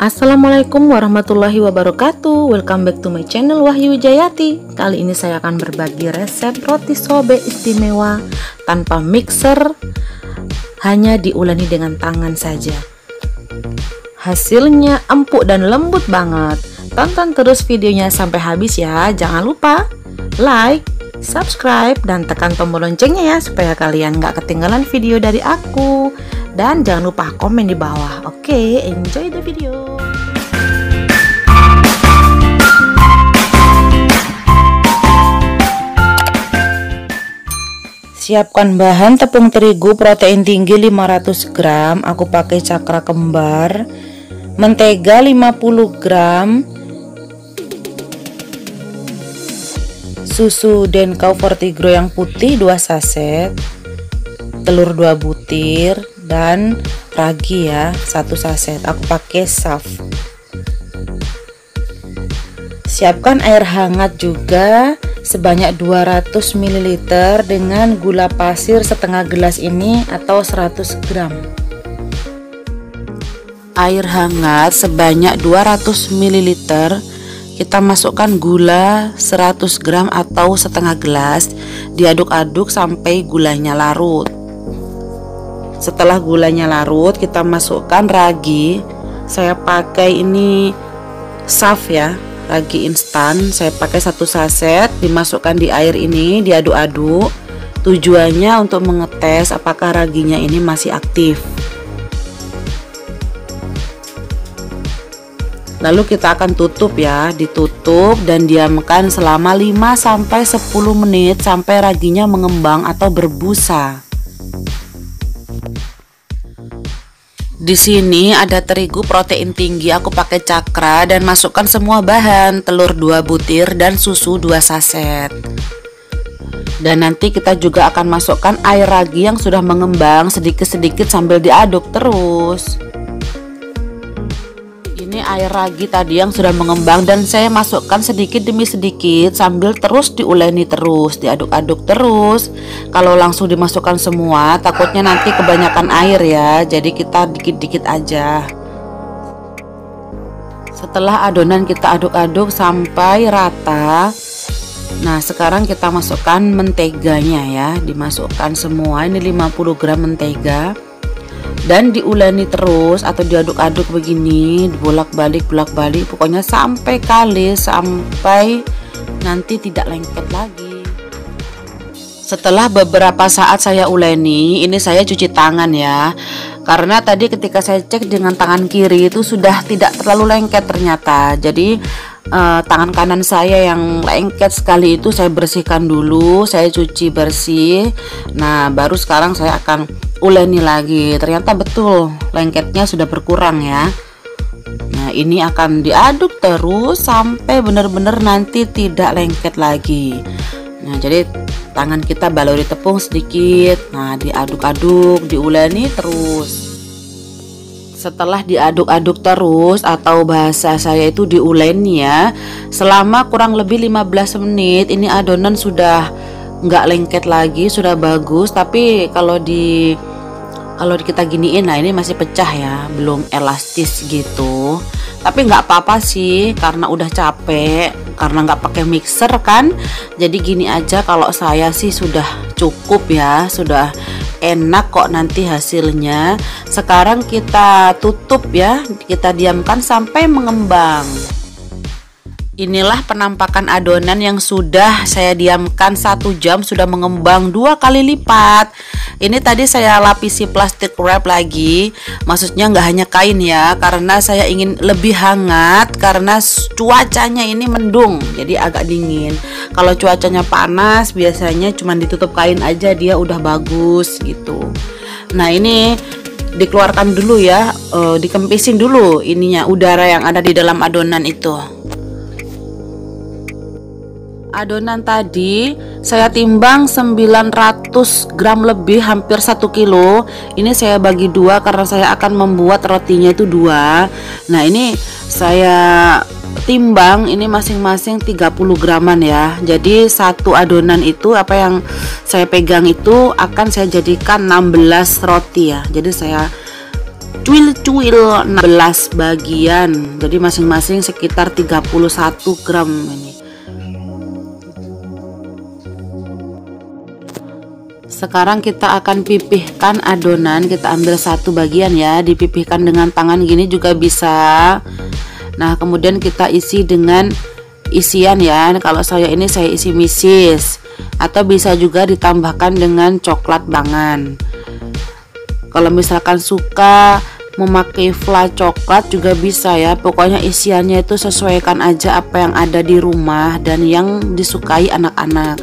Assalamualaikum warahmatullahi wabarakatuh. Welcome back to my channel Wahyu Wijayati. Kali ini saya akan berbagi resep roti sobe istimewa tanpa mixer, hanya diuleni dengan tangan saja. Hasilnya empuk dan lembut banget. Tonton terus videonya sampai habis ya. Jangan lupa like, subscribe, dan tekan tombol loncengnya ya, supaya kalian gak ketinggalan video dari aku. Dan jangan lupa komen di bawah. Oke, enjoy the video. Siapkan bahan: tepung terigu protein tinggi 500 gram, aku pakai cakra kembar, mentega 50 gram, susu Denkau Vertigro yang putih 2 saset, telur 2 butir, dan ragi ya 1 saset, aku pakai saf. Siapkan air hangat juga sebanyak 200 ml dengan gula pasir setengah gelas ini atau 100 gram. Air hangat sebanyak 200 ml, kita masukkan gula 100 gram atau setengah gelas, diaduk-aduk sampai gulanya larut. Setelah gulanya larut, kita masukkan ragi. Saya pakai ini saf ya, ragi instan. Saya pakai 1 saset, dimasukkan di air ini, diaduk-aduk. Tujuannya untuk mengetes apakah raginya ini masih aktif. Lalu kita akan tutup ya, ditutup dan diamkan selama 5-10 menit sampai raginya mengembang atau berbusa. Di sini ada terigu protein tinggi, aku pakai cakra, dan masukkan semua bahan, telur 2 butir dan susu 2 saset. Dan nanti kita juga akan masukkan air ragi yang sudah mengembang sedikit-sedikit sambil diaduk terus. Ini air ragi tadi yang sudah mengembang dan saya masukkan sedikit demi sedikit sambil terus diuleni terus, diaduk-aduk terus. Kalau langsung dimasukkan semua takutnya nanti kebanyakan air ya, jadi kita dikit-dikit aja. Setelah adonan kita aduk-aduk sampai rata, nah sekarang kita masukkan menteganya ya, dimasukkan semua, ini 50 gram mentega. Dan diuleni terus atau diaduk-aduk begini, bolak-balik pokoknya sampai kalis, sampai nanti tidak lengket lagi. Setelah beberapa saat saya uleni, ini saya cuci tangan ya, karena tadi ketika saya cek dengan tangan kiri itu sudah tidak terlalu lengket ternyata. Jadi tangan kanan saya yang lengket sekali itu saya bersihkan dulu, saya cuci bersih. Nah baru sekarang saya akan uleni lagi. Ternyata betul lengketnya sudah berkurang ya. Nah ini akan diaduk terus sampai benar-benar nanti tidak lengket lagi. Nah jadi tangan kita baluri tepung sedikit, nah diaduk-aduk, diuleni terus. Setelah diaduk-aduk terus atau bahasa saya itu diuleni ya, selama kurang lebih 15 menit ini adonan sudah nggak lengket lagi, sudah bagus. Tapi kalau kita giniin, nah ini masih pecah ya, belum elastis gitu. Tapi nggak apa-apa sih, karena udah capek, karena nggak pakai mixer kan. Jadi gini aja, kalau saya sih sudah cukup ya, sudah enak kok nanti hasilnya. Sekarang kita tutup ya, kita diamkan sampai mengembang. Inilah penampakan adonan yang sudah saya diamkan 1 jam, sudah mengembang 2 kali lipat. Ini tadi saya lapisi plastik wrap lagi, maksudnya nggak hanya kain ya, karena saya ingin lebih hangat karena cuacanya ini mendung, jadi agak dingin. Kalau cuacanya panas biasanya cuma ditutup kain aja dia udah bagus gitu. Nah ini dikeluarkan dulu ya, dikempisin dulu ininya, udara yang ada di dalam adonan itu. Adonan tadi saya timbang 900 gram lebih, hampir 1 kilo. Ini saya bagi 2 karena saya akan membuat rotinya itu 2. Nah ini saya timbang, ini masing-masing 30 graman ya. Jadi satu adonan itu apa yang saya pegang itu akan saya jadikan 16 roti ya. Jadi saya cuil-cuil 16 bagian. Jadi masing-masing sekitar 31 gram ini. Sekarang kita akan pipihkan adonan. Kita ambil satu bagian ya, dipipihkan dengan tangan gini juga bisa. Nah, kemudian kita isi dengan isian ya. Kalau saya ini saya isi misis, atau bisa juga ditambahkan dengan coklat bangan. Kalau misalkan suka memakai fla coklat juga bisa ya. Pokoknya isiannya itu sesuaikan aja apa yang ada di rumah dan yang disukai anak-anak.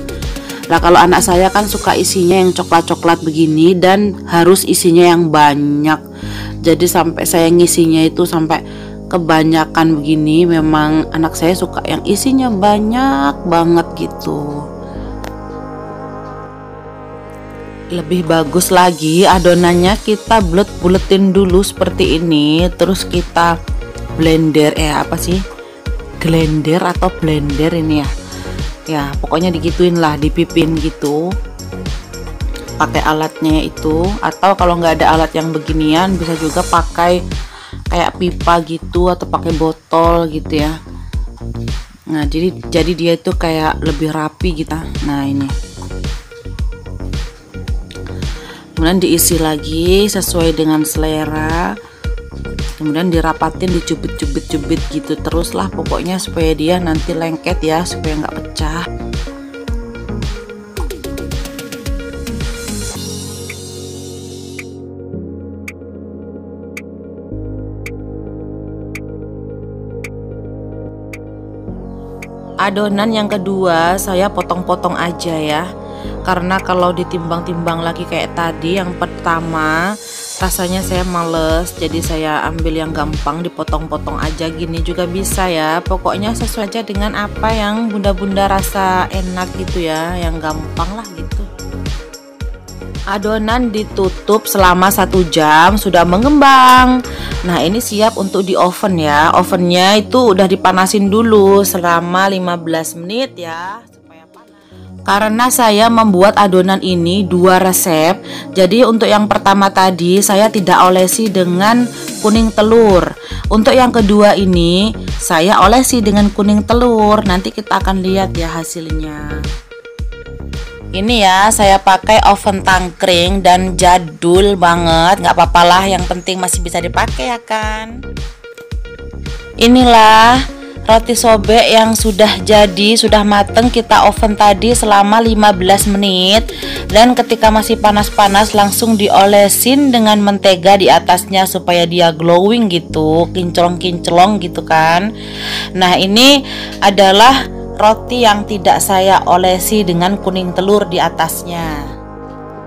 Nah, kalau anak saya kan suka isinya yang coklat-coklat begini dan harus isinya yang banyak. Jadi sampai saya ngisinya itu sampai kebanyakan begini. Memang anak saya suka yang isinya banyak banget gitu. Lebih bagus lagi adonannya kita bulet-buletin dulu seperti ini, terus kita blender blender atau blender ini ya. Ya, pokoknya digituin lah, dipipin gitu. Pakai alatnya itu, atau kalau nggak ada alat yang beginian bisa juga pakai kayak pipa gitu atau pakai botol gitu ya. Nah, jadi dia itu kayak lebih rapi gitu. Nah, ini. Kemudian diisi lagi sesuai dengan selera. Kemudian dirapatin, dicubit-cubit gitu terus lah pokoknya supaya dia nanti lengket ya, supaya nggak pecah. Adonan yang kedua saya potong-potong aja ya, karena kalau ditimbang-timbang lagi kayak tadi yang pertama rasanya saya males, jadi saya ambil yang gampang, dipotong-potong aja gini juga bisa ya. Pokoknya sesuai aja dengan apa yang bunda-bunda rasa enak gitu ya, yang gampang lah gitu. Adonan ditutup selama 1 jam, sudah mengembang. Nah, ini siap untuk di oven ya. Ovennya itu udah dipanasin dulu selama 15 menit ya. Karena saya membuat adonan ini 2 resep, jadi untuk yang pertama tadi saya tidak olesi dengan kuning telur. Untuk yang kedua ini saya olesi dengan kuning telur. Nanti kita akan lihat ya hasilnya. Ini ya, saya pakai oven tangkring dan jadul banget, nggak apa-apa lah, yang penting masih bisa dipakai ya kan. Inilah roti sobek yang sudah jadi, sudah mateng, kita oven tadi selama 15 menit. Dan ketika masih panas-panas langsung diolesin dengan mentega di atasnya supaya dia glowing gitu, kinclong-kinclong gitu kan. Nah, ini adalah roti yang tidak saya olesi dengan kuning telur di atasnya.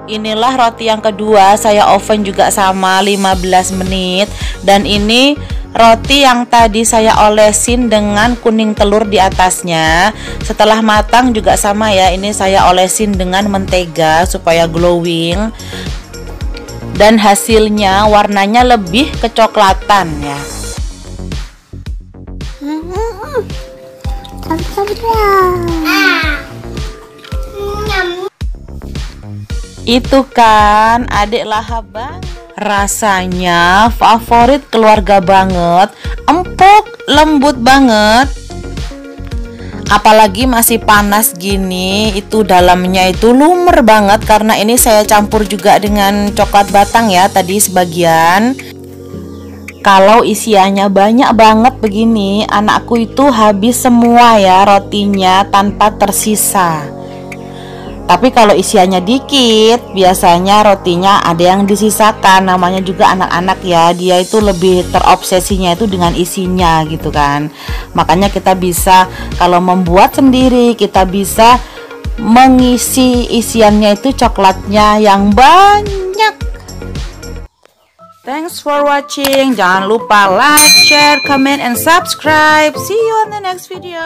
Inilah roti yang kedua, saya oven juga sama 15 menit. Dan ini roti yang tadi saya olesin dengan kuning telur di atasnya. Setelah matang juga sama ya, ini saya olesin dengan mentega supaya glowing. Dan hasilnya warnanya lebih kecoklatan ya. Itu kan adik lahap banget. Rasanya favorit keluarga banget, empuk, lembut banget. Apalagi masih panas gini, itu dalamnya itu lumer banget. Karena ini saya campur juga dengan coklat batang ya tadi sebagian. Kalau isiannya banyak banget begini, anakku itu habis semua ya rotinya tanpa tersisa. Tapi kalau isiannya dikit, biasanya rotinya ada yang disisakan. Namanya juga anak-anak ya, dia itu lebih terobsesinya itu dengan isinya gitu kan. Makanya kita bisa, kalau membuat sendiri, kita bisa mengisi isiannya itu coklatnya yang banyak. Thanks for watching. Jangan lupa like, share, comment, and subscribe. See you on the next video.